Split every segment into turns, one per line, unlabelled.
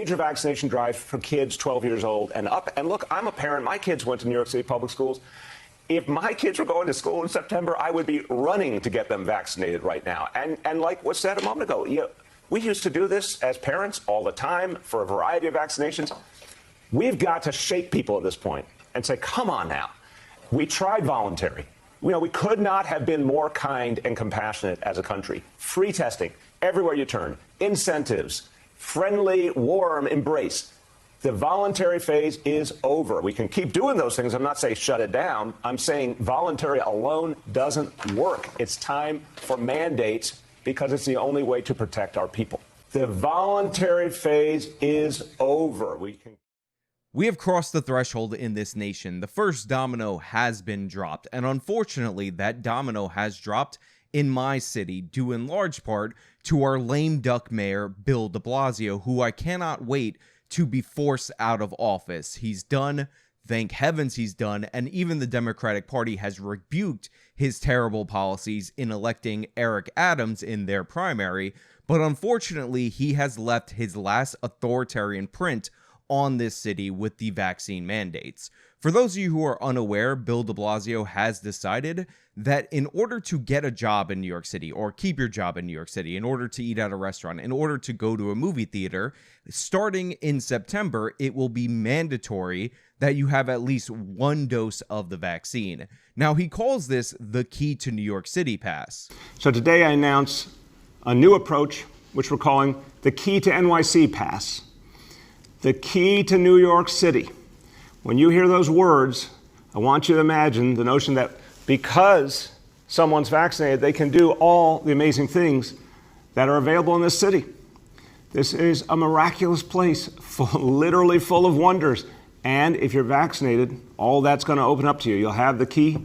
major vaccination drive for kids 12 years old and up. And look, I'm a parent. My kids went to New York City public schools. If my kids were going to school in September, I would be running to get them vaccinated right now. And like was said a moment ago, we used to do this as parents all the time for a variety of vaccinations. We've got to shake people at this point and say, come on now. We tried voluntary. We could not have been more kind and compassionate as a country. Free testing everywhere you turn, incentives, friendly, warm embrace. The voluntary phase is over. We can keep doing those things. I'm not saying shut it down. I'm saying voluntary alone doesn't work. It's time for mandates because it's the only way to protect our people. The voluntary phase is over.
We have crossed the threshold in this nation. The first domino has been dropped, and unfortunately, that domino has dropped in my city, due in large part to our lame duck mayor, Bill de Blasio, who I cannot wait to be forced out of office. He's done. Thank heavens he's done, and even the Democratic Party has rebuked his terrible policies in electing Eric Adams in their primary, but unfortunately, he has left his last authoritarian print on this city with the vaccine mandates. For those of you who are unaware, Bill de Blasio has decided that in order to get a job in New York City, or keep your job in New York City, in order to eat at a restaurant, in order to go to a movie theater, starting in September, it will be mandatory that you have at least one dose of the vaccine. Now, he calls this the Key to New York City Pass.
So today I announce a new approach, which we're calling the Key to NYC Pass. The key to New York City. When you hear those words, I want you to imagine the notion that because someone's vaccinated, they can do all the amazing things that are available in this city. This is a miraculous place, literally full of wonders. And if you're vaccinated, all that's going to open up to you. You'll have the key.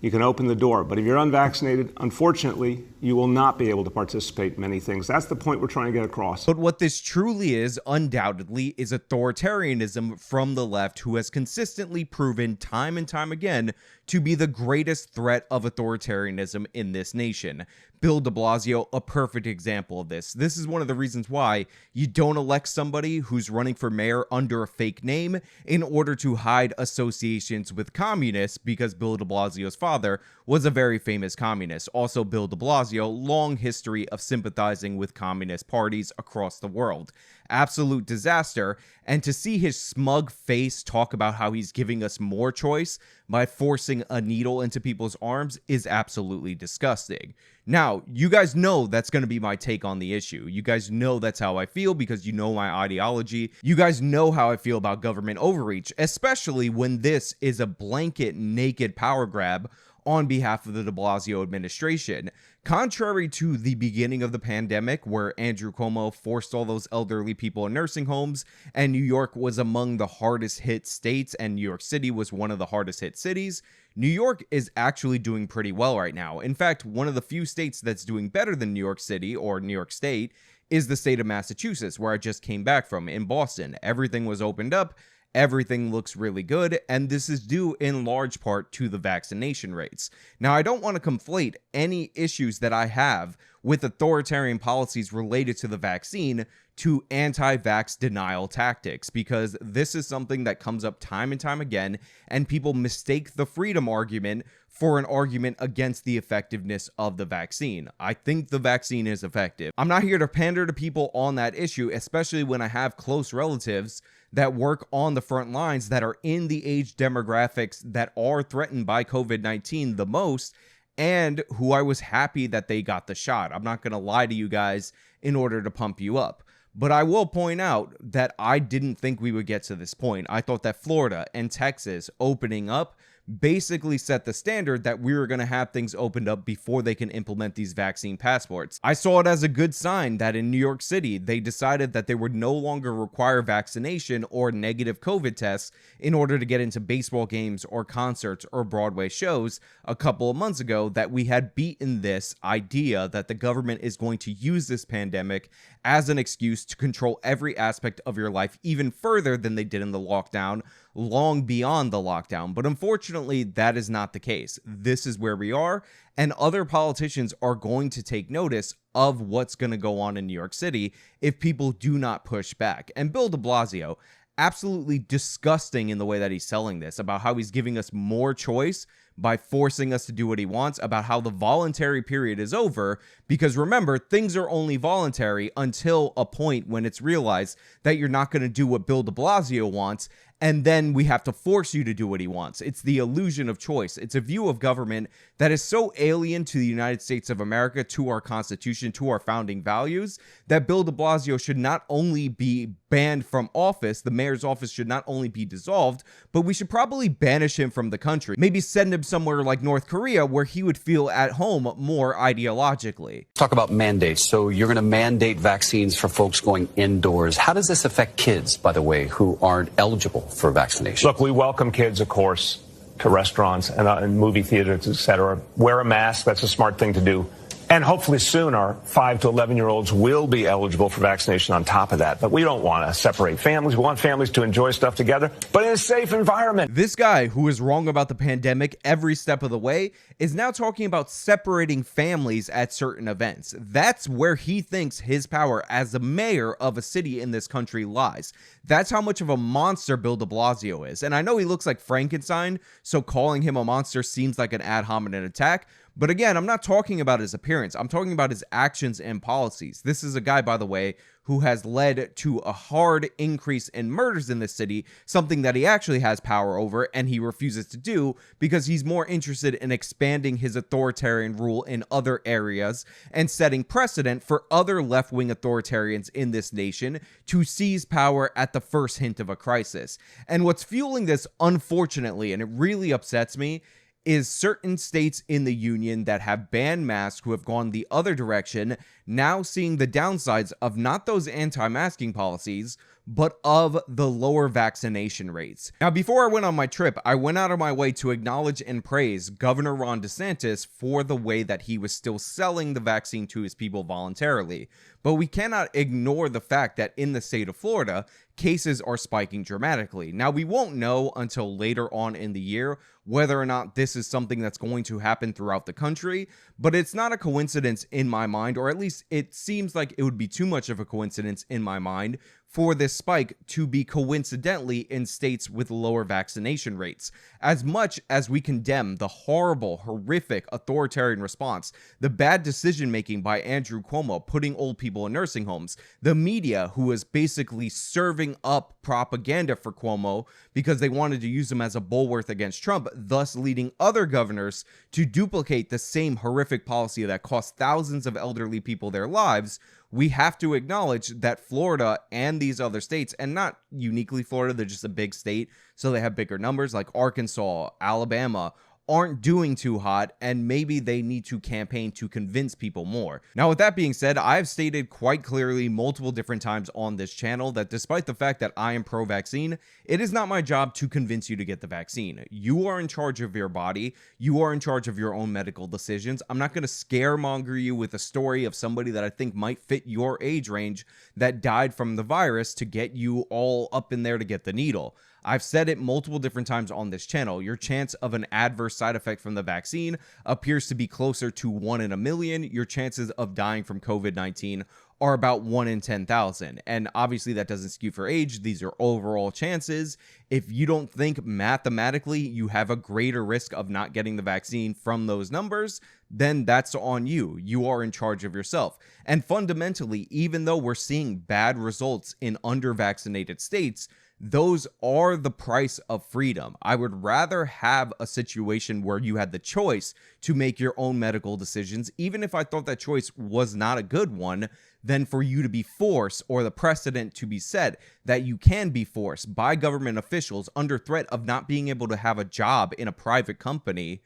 You can open the door. But if you're unvaccinated, unfortunately, you will not be able to participate in many things. That's the point we're trying to get across.
But what this truly is, undoubtedly, is authoritarianism from the left, who has consistently proven time and time again to be the greatest threat of authoritarianism in this nation. Bill de Blasio, a perfect example of this. This is one of the reasons why you don't elect somebody who's running for mayor under a fake name in order to hide associations with communists, because Bill de Blasio's father was a very famous communist. Also, Bill de Blasio, long history of sympathizing with communist parties across the world. Absolute disaster. And to see his smug face talk about how he's giving us more choice by forcing a needle into people's arms is absolutely disgusting. Now, you guys know that's going to be my take on the issue. You guys know that's how I feel because you know my ideology. You guys know how I feel about government overreach, especially when this is a blanket naked power grab on behalf of the de Blasio administration. Contrary to the beginning of the pandemic, where Andrew Cuomo forced all those elderly people in nursing homes, and New York was among the hardest hit states, and New York City was one of the hardest hit cities, New York is actually doing pretty well right now. In fact, one of the few states that's doing better than New York City, or New York State, is the state of Massachusetts, where I just came back from, in Boston. Everything was opened up. Everything looks really good, and this is due in large part to the vaccination rates. Now, I don't want to conflate any issues that I have with authoritarian policies related to the vaccine to anti-vax denial tactics, because this is something that comes up time and time again, and people mistake the freedom argument for an argument against the effectiveness of the vaccine. I think the vaccine is effective. I'm not here to pander to people on that issue, especially when I have close relatives that work on the front lines that are in the age demographics that are threatened by COVID-19 the most, and who I was happy that they got the shot. I'm not going to lie to you guys in order to pump you up. But I will point out that I didn't think we would get to this point. I thought that Florida and Texas opening up basically set the standard that we were going to have things opened up before they can implement these vaccine passports. I saw it as a good sign that in New York City, they decided that they would no longer require vaccination or negative COVID tests in order to get into baseball games or concerts or Broadway shows a couple of months ago, that we had beaten this idea that the government is going to use this pandemic as an excuse to control every aspect of your life even further than they did in the lockdown, long beyond the lockdown. But unfortunately, that is not the case. This is where we are, and other politicians are going to take notice of what's going to go on in New York City if people do not push back. And Bill de Blasio, absolutely disgusting in the way that he's selling this, about how he's giving us more choice by forcing us to do what he wants, about how the voluntary period is over, because remember, things are only voluntary until a point when it's realized that you're not going to do what Bill de Blasio wants, and then we have to force you to do what he wants. It's the illusion of choice. It's a view of government that is so alien to the United States of America, to our Constitution, to our founding values, that Bill de Blasio should not only be banned from office, the mayor's office should not only be dissolved, but we should probably banish him from the country. Maybe send him somewhere like North Korea, where he would feel at home more ideologically.
Talk about mandates. So you're going to mandate vaccines for folks going indoors. How does this affect kids, by the way, who aren't eligible for vaccination?
Look, we welcome kids, of course, to restaurants and movie theaters, et cetera. Wear a mask. That's a smart thing to do. And hopefully soon our 5 to 11-year-olds will be eligible for vaccination on top of that. But we don't want to separate families. We want families to enjoy stuff together, but in a safe environment.
This guy, who is wrong about the pandemic every step of the way, is now talking about separating families at certain events. That's where he thinks his power as the mayor of a city in this country lies. That's how much of a monster Bill de Blasio is. And I know he looks like Frankenstein, so calling him a monster seems like an ad hominem attack. But again, I'm not talking about his appearance. I'm talking about his actions and policies. This is a guy, by the way, who has led to a hard increase in murders in this city, something that he actually has power over and he refuses to do because he's more interested in expanding his authoritarian rule in other areas and setting precedent for other left-wing authoritarians in this nation to seize power at the first hint of a crisis. And what's fueling this, unfortunately, and it really upsets me, is certain states in the union that have banned masks, who have gone the other direction, now seeing the downsides of not those anti-masking policies, but of the lower vaccination rates. Now, before I went on my trip, I went out of my way to acknowledge and praise Governor Ron DeSantis for the way that he was still selling the vaccine to his people voluntarily. But we cannot ignore the fact that in the state of Florida, cases are spiking dramatically. Now, we won't know until later on in the year whether or not this is something that's going to happen throughout the country, but it's not a coincidence in my mind, or at least it seems like it would be too much of a coincidence in my mind for this spike to be coincidentally in states with lower vaccination rates. As much as we condemn the horrible, horrific authoritarian response, the bad decision-making by Andrew Cuomo putting old people in nursing homes, the media who was basically serving up propaganda for Cuomo because they wanted to use him as a bulwark against Trump, thus leading other governors to duplicate the same horrific policy that cost thousands of elderly people their lives, we have to acknowledge that Florida and these other states, and not uniquely Florida, they're just a big state, so they have bigger numbers, like Arkansas, Alabama, aren't doing too hot, and maybe they need to campaign to convince people more. Now, with that being said, I've stated quite clearly multiple different times on this channel that despite the fact that I am pro-vaccine, it is not my job to convince you to get the vaccine. You are in charge of your body. You are in charge of your own medical decisions. I'm not going to scaremonger you with a story of somebody that I think might fit your age range that died from the virus to get you all up in there to get the needle. I've said it multiple different times on this channel. Your chance of an adverse side effect from the vaccine appears to be closer to 1 in a million. Your chances of dying from COVID-19 are about 1 in 10,000. And obviously that doesn't skew for age. These are overall chances. If you don't think mathematically you have a greater risk of not getting the vaccine from those numbers, then that's on you. You are in charge of yourself. And fundamentally, even though we're seeing bad results in under-vaccinated states, those are the price of freedom. I would rather have a situation where you had the choice to make your own medical decisions, even if I thought that choice was not a good one, than for you to be forced, or the precedent to be set that you can be forced by government officials under threat of not being able to have a job in a private company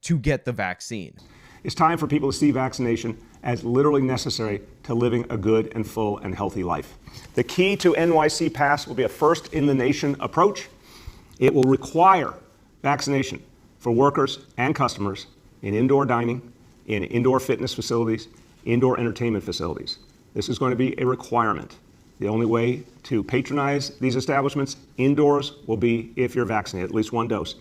to get the vaccine.
It's time for people to see vaccination as literally necessary to living a good and full and healthy life. The key to NYC Pass will be a first-in-the-nation approach. It will require vaccination for workers and customers in indoor dining, in indoor fitness facilities, indoor entertainment facilities. This is going to be a requirement. The only way to patronize these establishments indoors will be if you're vaccinated, at least one dose.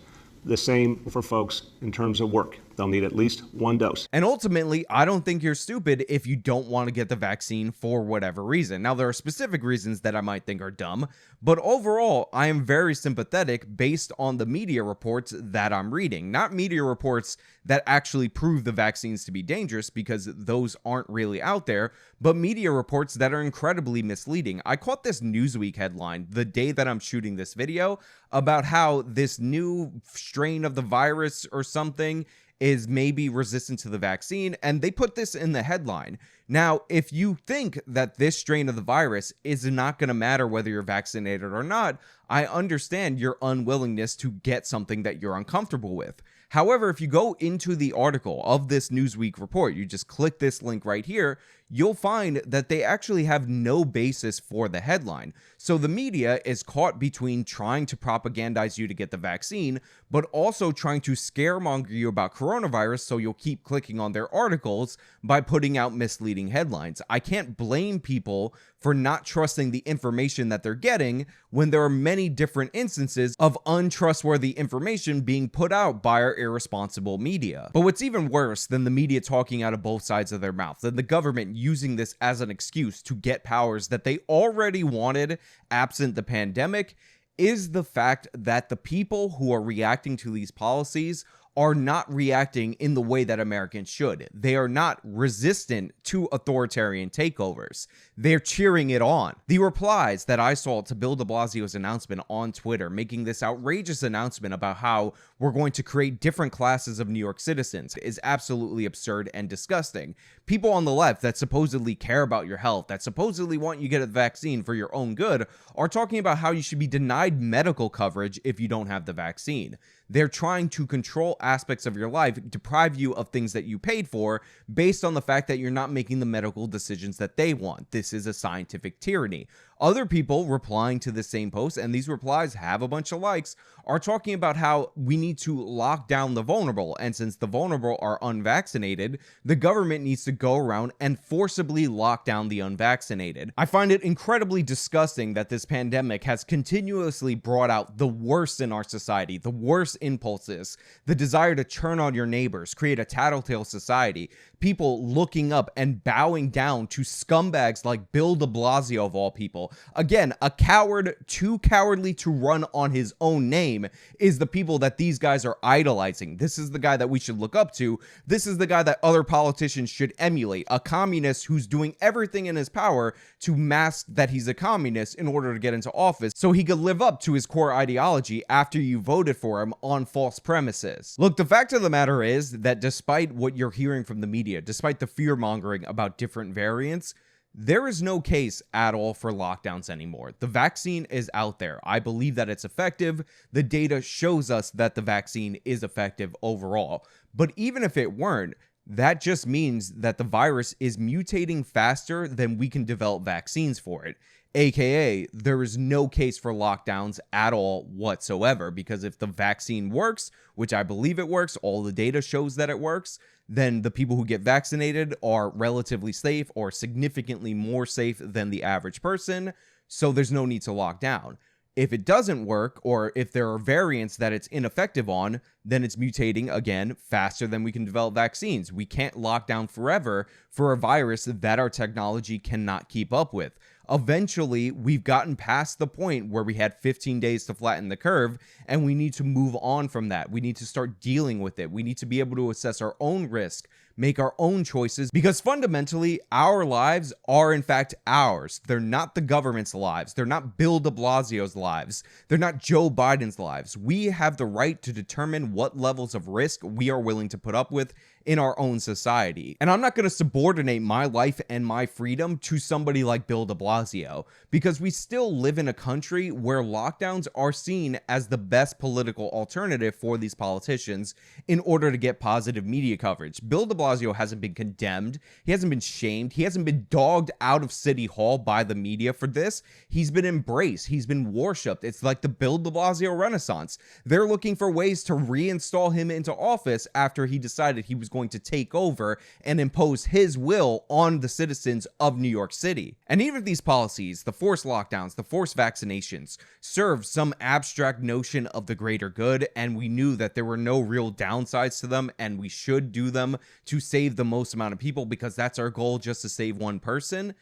The same for folks in terms of work. They'll need at least one dose.
And ultimately, I don't think you're stupid if you don't want to get the vaccine for whatever reason. Now, there are specific reasons that I might think are dumb, but overall, I am very sympathetic based on the media reports that I'm reading. Not media reports that actually prove the vaccines to be dangerous, because those aren't really out there, but media reports that are incredibly misleading. I caught this Newsweek headline the day that I'm shooting this video about how this new strain of the virus or something is maybe resistant to the vaccine, and they put this in the headline. Now, if you think that this strain of the virus is not going to matter whether you're vaccinated or not, I understand your unwillingness to get something that you're uncomfortable with. However, if you go into the article of this Newsweek report, you just click this link right here, you'll find that they actually have no basis for the headline. So the media is caught between trying to propagandize you to get the vaccine, but also trying to scaremonger you about coronavirus so you'll keep clicking on their articles by putting out misleading headlines. I can't blame people for not trusting the information that they're getting when there are many different instances of untrustworthy information being put out by our irresponsible media. But what's even worse than the media talking out of both sides of their mouth, than the government using this as an excuse to get powers that they already wanted absent the pandemic, is the fact that the people who are reacting to these policies are not reacting in the way that Americans should. They are not resistant to authoritarian takeovers. They're cheering it on. The replies that I saw to Bill de Blasio's announcement on Twitter, making this outrageous announcement about how we're going to create different classes of New York citizens, is absolutely absurd and disgusting. People on the left that supposedly care about your health, that supposedly want you to get a vaccine for your own good, are talking about how you should be denied medical coverage if you don't have the vaccine. They're trying to control aspects of your life, deprive you of things that you paid for based on the fact that you're not making the medical decisions that they want. This is a scientific tyranny. Other people replying to the same post, and these replies have a bunch of likes, are talking about how we need to lock down the vulnerable. And since the vulnerable are unvaccinated, the government needs to go around and forcibly lock down the unvaccinated. I find it incredibly disgusting that this pandemic has continuously brought out the worst in our society, the worst impulses, the desire to turn on your neighbors, create a tattletale society, people looking up and bowing down to scumbags like Bill de Blasio of all people. Again, a coward, too cowardly to run on his own name, is the people that these guys are idolizing. This is the guy that we should look up to. This is the guy that other politicians should emulate. A communist who's doing everything in his power to mask that he's a communist in order to get into office so he could live up to his core ideology after you voted for him on false premises. Look, the fact of the matter is that despite what you're hearing from the media, despite the fear-mongering about different variants, there is no case at all for lockdowns anymore. The vaccine is out there. I believe that it's effective. The data shows us that the vaccine is effective overall. But even if it weren't, that just means that the virus is mutating faster than we can develop vaccines for it. AKA, there is no case for lockdowns at all whatsoever, because if the vaccine works, which I believe it works, all the data shows that it works, then the people who get vaccinated are relatively safe or significantly more safe than the average person, so there's no need to lock down. If it doesn't work, or if there are variants that it's ineffective on, then it's mutating, again, faster than we can develop vaccines. We can't lock down forever for a virus that our technology cannot keep up with. Eventually, we've gotten past the point where we had 15 days to flatten the curve, and we need to move on from that. We need to start dealing with it. We need to be able to assess our own risk, make our own choices, because fundamentally, our lives are in fact ours. They're not the government's lives. They're not Bill de Blasio's lives. They're not Joe Biden's lives. We have the right to determine what levels of risk we are willing to put up with in our own society. And I'm not going to subordinate my life and my freedom to somebody like Bill de Blasio, because we still live in a country where lockdowns are seen as the best political alternative for these politicians in order to get positive media coverage. Bill de Blasio hasn't been condemned. He hasn't been shamed. He hasn't been dogged out of City Hall by the media for this. He's been embraced. He's been worshipped. It's like the Bill de Blasio Renaissance. They're looking for ways to reinstall him into office after he decided he was going to take over and impose his will on the citizens of New York City. And even if these policies, the forced lockdowns, the forced vaccinations, serve some abstract notion of the greater good, and we knew that there were no real downsides to them, and we should do them to save the most amount of people because that's our goal, just to save one person,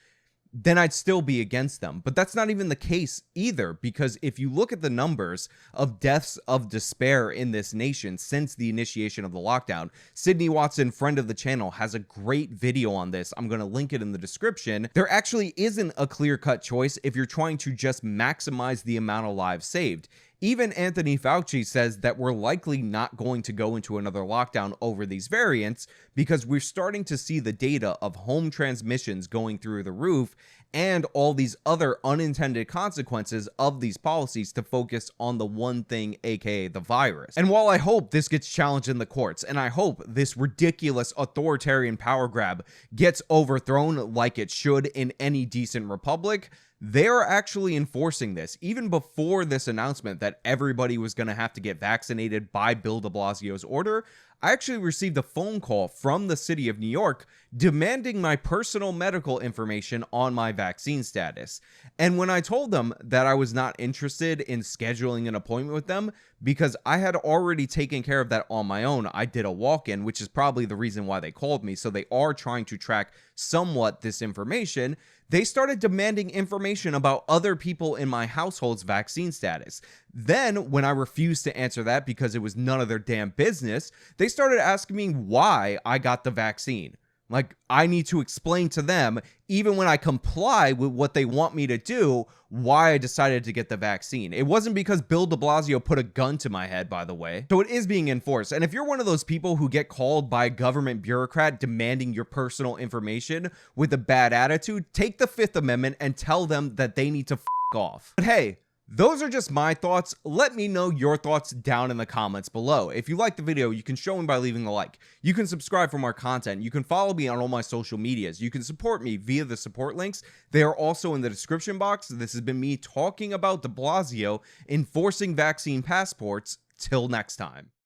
then I'd still be against them. But that's not even the case either, because if you look at the numbers of deaths of despair in this nation since the initiation of the lockdown, Sydney Watson, friend of the channel, has a great video on this. I'm going to link it in the description. There actually isn't a clear-cut choice if you're trying to just maximize the amount of lives saved. Even Anthony Fauci says that we're likely not going to go into another lockdown over these variants because we're starting to see the data of home transmissions going through the roof and all these other unintended consequences of these policies to focus on the one thing, aka the virus. And while I hope this gets challenged in the courts, and I hope this ridiculous authoritarian power grab gets overthrown like it should in any decent republic, they are actually enforcing this. Even before this announcement that everybody was going to have to get vaccinated by Bill de Blasio's order, I actually received a phone call from the city of New York demanding my personal medical information on my vaccine status. And when I told them that I was not interested in scheduling an appointment with them because I had already taken care of that on my own, I did a walk-in, which is probably the reason why they called me. So they are trying to track somewhat this information. They started demanding information about other people in my household's vaccine status. Then, when I refused to answer that because it was none of their damn business, they started asking me why I got the vaccine. Like, I need to explain to them, even when I comply with what they want me to do, why I decided to get the vaccine. It wasn't because Bill de Blasio put a gun to my head, by the way. So it is being enforced. And if you're one of those people who get called by a government bureaucrat demanding your personal information with a bad attitude, take the Fifth Amendment and tell them that they need to f*** off. But hey, those are just my thoughts. Let me know your thoughts down in the comments below. If you liked the video, you can show me by leaving a like. You can subscribe for more content. You can follow me on all my social medias. You can support me via the support links. They are also in the description box. This has been me talking about de Blasio enforcing vaccine passports. Till next time.